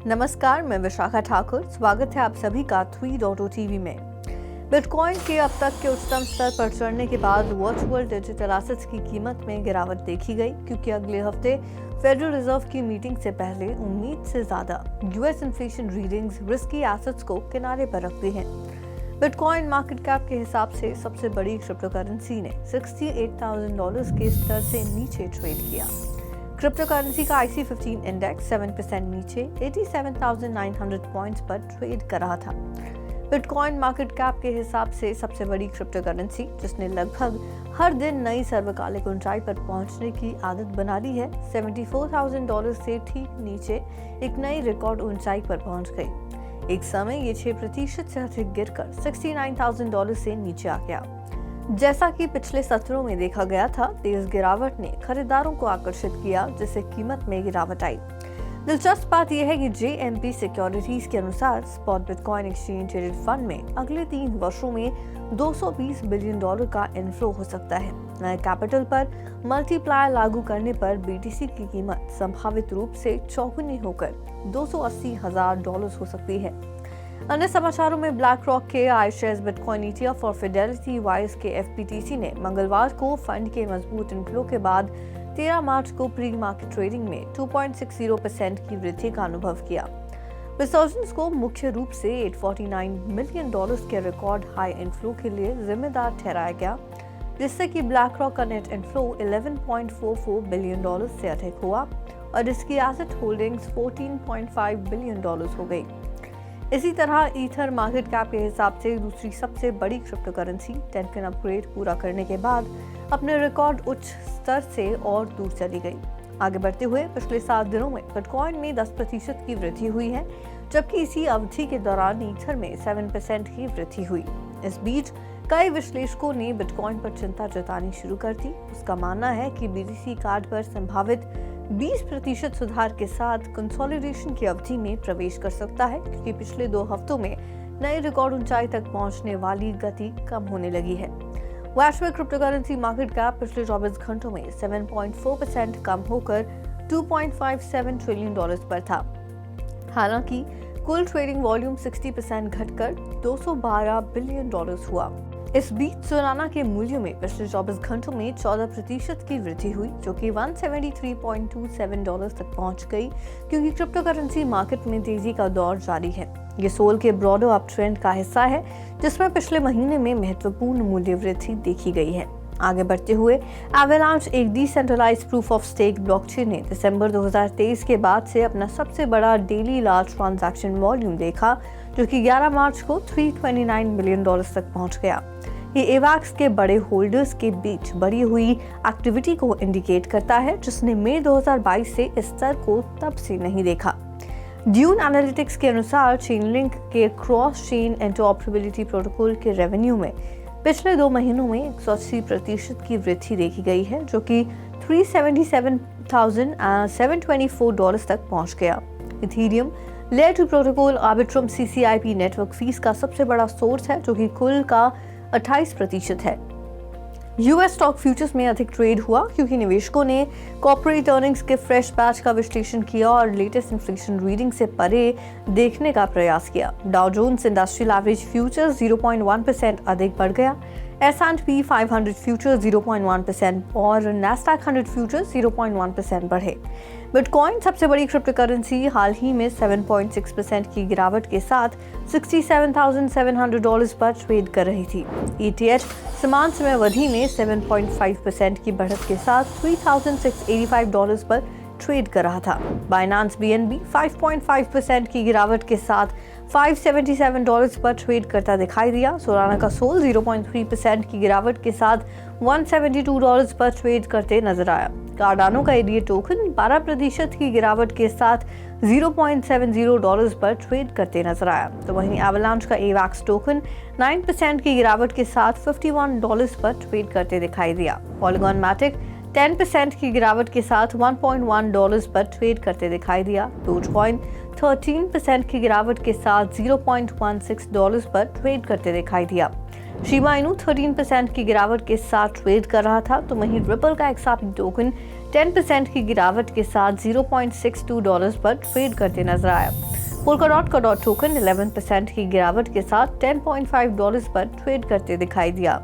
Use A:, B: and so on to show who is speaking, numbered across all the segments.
A: नमस्कार, मैं विशाखा ठाकुर। स्वागत है आप सभी का 3.0 टीवी में। बिटकॉइन के अब तक के उच्चतम स्तर पर चढ़ने के बाद वर्चुअल डिजिटल एसेट्स की कीमत में गिरावट देखी गई, क्योंकि अगले हफ्ते फेडरल रिजर्व की मीटिंग से पहले उम्मीद से ज्यादा US inflation readings risky assets को किनारे पर रखती हैं। बिटकॉइन मार्केट कैप के हिसाब से सबसे बड़ी क्रिप्टो करेंसी ने $68,000 के स्तर से नीचे ट्रेड किया। क्रिप्टो करेंसी का IC15 इंडेक्स 7% नीचे 87,900 पॉइंट्स पर ट्रेड कर रहा था। बिटकॉइन मार्केट कैप के हिसाब से सबसे बड़ी क्रिप्टो करेंसी, जिसने लगभग हर दिन नई सर्वकालिक ऊंचाई पर पहुंचने की आदत बना ली है, $74,000 से ठीक नीचे एक नई रिकॉर्ड ऊंचाई पर पहुंच गई। एक समय ये 6% से अधिक गिरकर $69,000 से नीचे आ गया। जैसा कि पिछले सत्रों में देखा गया था, तेज गिरावट ने खरीदारों को आकर्षित किया, जिससे कीमत में गिरावट आई। दिलचस्प बात यह है कि JMP सिक्योरिटीज के अनुसार spot bitcoin exchange traded fund में अगले 3 वर्षों में $220 बिलियन का इनफ्लो हो सकता है। नए कैपिटल पर मल्टीप्लायर लागू करने पर BTC की कीमत संभावित रूप से चौगुनी होकर $280,000 हो सकती है। अन्य समाचारों में ब्लैक रॉक के iShares बिटकॉइन ETF और फिडेलिटी वाइज के FPTC ने मंगलवार को फंड के मजबूत इनफ्लो के बाद 13 मार्च को प्री मार्केट ट्रेडिंग में 2.60% की वृद्धि का अनुभव किया। रिसर्जेंस को मुख्य रूप से $849 मिलियन के रिकॉर्ड हाई इनफ्लो के लिए जिम्मेदार ठहराया गया, जिससे कि ब्लैक रॉक का नेट इनफ्लो $11.44 बिलियन से अधिक हुआ और इसकी एसेट होल्डिंग्स $14.5 बिलियन हो गई। इसी तरह ईथर मार्केट कैप के हिसाब से दूसरी सबसे बड़ी क्रिप्टो करेंसी 10 पिन अपग्रेड पूरा करने के बाद अपने रिकॉर्ड उच्च स्तर से और दूर चली गई। आगे बढ़ते हुए पिछले 7 दिनों में बिटकॉइन में 10% की वृद्धि हुई है, जबकि इसी अवधि के दौरान ईथर में 7% की वृद्धि हुई। इस बीच कई विश्लेषकों ने बिटकॉइन पर चिंता जतानी शुरू कर दी। उसका मानना है कि BTC कार्ड पर संभावित 20% सुधार के साथ कंसोलिडेशन की अवधि में प्रवेश कर सकता है, क्योंकि पिछले 2 हफ्तों में नई रिकॉर्ड ऊंचाई तक पहुंचने वाली गति कम होने लगी है। वैश्विक क्रिप्टो करेंसी मार्केट कैप पिछले 24 घंटों में 7.4% कम होकर $2.57 ट्रिलियन पर था। हालांकि कुल ट्रेडिंग वॉल्यूम 60% घटकर $212 बिलियन हुआ। इस बीच सोलाना के मूल्य में पिछले 24 घंटों में 14% की वृद्धि हुई, जो कि $173.27 तक पहुंच गई, क्योंकि क्रिप्टो करेंसी मार्केट में तेजी का दौर जारी है। ये सोल के ब्रॉडर अप ट्रेंड का हिस्सा है, जिसमें पिछले महीने में महत्वपूर्ण मूल्य वृद्धि देखी गई है। आगे बढ़ते हुए एवेलांच, एक decentralized proof of stake blockchain ने दिसंबर 2023 के बाद से अपना सबसे बड़ा डेली लार्ज ट्रांजैक्शन वॉल्यूम देखा, जो कि 11 मार्च को $329 मिलियन तक पहुंच गया। ये एवैक्स के बड़े होल्डर्स के बीच बढ़ी हुई एक्टिविटी को इंडिकेट करता है, जिसने मई 2022 से इस स्तर को तब से नहीं देखा। ड्यून एनालिटिक्स के अनुसार चेनलिंक के क्रॉस चेन इंटरऑपरेबिलिटी प्रोटोकॉल के रेवेन्यू में पिछले 2 महीनों में 180% की वृद्धि देखी गई है, जो कि $377,724 तक पहुंच गया। Ethereum layer 2 protocol Arbitrum CCIP network fees का सबसे बड़ा सोर्स है, जो कि कुल का 28% है। US स्टॉक फ्यूचर्स में अधिक ट्रेड हुआ, क्योंकि निवेशकों ने कॉर्पोरेट अर्निंग्स के फ्रेश बैच का विश्लेषण किया और लेटेस्ट इन्फ्लेशन रीडिंग से परे देखने का प्रयास किया। Dow Jones industrial average futures 0.1% अधिक बढ़ गया। S&P 500 फ्यूचर्स 0.1% और नैस्डैक 100 फ्यूचर्स 0.1% बढ़े। बिटकॉइन सबसे बड़ी क्रिप्टो करेंसी हाल ही में 7.6% की गिरावट के साथ $67,700 पर ट्रेड कर रही थी। ETH समान समय अवधि में 7.5% की बढ़त के साथ $3,685 पर ट्रेड कर रहा था। बाइनेंस BNB 5.5% की गिरावट के साथ $577 पर ट्रेड करता दिखाई दिया। सोलाना का सोल 0.3% की गिरावट के साथ $172 पर ट्रेड करते नजर आया। कार्डानो का ADA टोकन 12% की गिरावट के साथ $0.70 पर ट्रेड करते नजर आया। तो वहीं एवलांच का AVAX टोकन 9% की गिरावट के साथ $51 पर ट्रेड करते दिखाई दिया। पॉलीगॉन मैटिक 10% की गिरावट के साथ $1.1 पर ट्रेड करते दिखाई दिया। डोजकॉइन 13% की गिरावट के साथ $0.16 पर ट्रेड करते दिखाई दिया। शिबा इनू 13% की गिरावट के साथ ट्रेड कर रहा था, तो वहीं रिपल का XRP टोकन 10% की गिरावट के साथ $0.62 पर ट्रेड करते नजर आया। पोल्काडॉट का डॉट टोकन 11% की गिरावट के साथ $10.5 पर ट्रेड करते दिखाई दिया।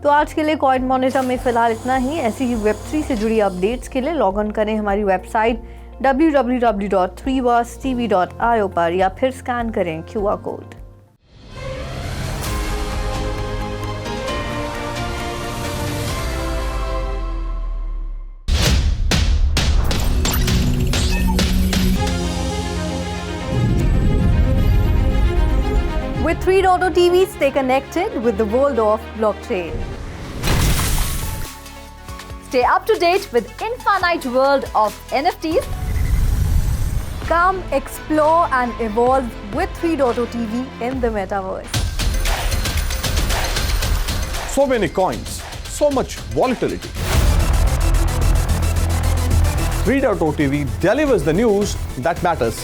A: तो आज के लिए कॉइन मॉनिटर में फिलहाल इतना ही। ऐसी ही Web3 से जुड़ी अपडेट्स के लिए लॉग इन करें हमारी वेबसाइट www.3versetv.io पर या फिर स्कैन करें QR code. With 3.0 TV, stay connected with the world of blockchain.
B: Stay up to date with infinite world of NFTs.
A: Come explore and evolve with 3.0 TV in the metaverse.
C: So many coins, so much volatility. 3.0 TV delivers the news that matters.